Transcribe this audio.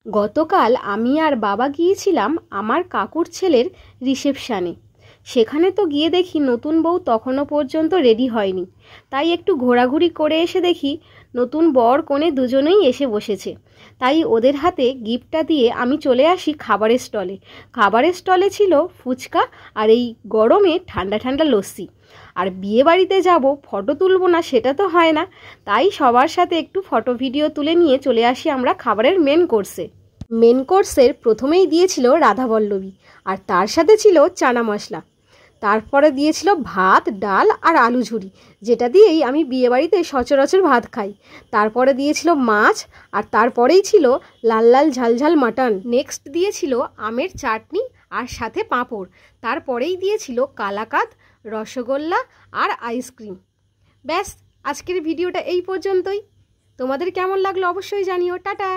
গতকাল আমি আর বাবা গিয়েছিলাম আমার কাকুর ছেলের রিসেপশানে। সেখানে তো গিয়ে দেখি নতুন বউ তখনও পর্যন্ত রেডি হয়নি। তাই একটু ঘোরাঘুরি করে এসে দেখি নতুন বর কনে দুজনেই এসে বসেছে। তাই ওদের হাতে গিফটটা দিয়ে আমি চলে আসি খাবারের স্টলে। খাবারের স্টলে ছিল ফুচকা আর এই গরমে ঠান্ডা ঠান্ডা লস্যি। আর বিয়ে বাড়িতে যাব, ফটো তুলবো না সেটা তো হয় না। তাই সবার সাথে একটু ফটো ভিডিও তুলে নিয়ে চলে আসি আমরা খাবারের মেন কোর্সের প্রথমেই দিয়েছিল রাধাবল্লভী, আর তার সাথে ছিল চানা মশলা। তারপরে দিয়েছিল ভাত, ডাল আর আলু ঝুরি, যেটা দিয়েই আমি বিয়েবাড়িতে সচরাচর ভাত খাই। তারপরে দিয়েছিল মাছ, আর তারপরেই ছিল লাল লাল ঝালঝাল মাটন। নেক্সট দিয়েছিল আমের চাটনি আর সাথে পাঁপড়। তারপরেই দিয়েছিল কালাকাঁদ, রসগোল্লা আর আইসক্রিম। ব্যাস, আজকের ভিডিওটা এই পর্যন্তই। তোমাদের কেমন লাগলো অবশ্যই জানিও। টাটা।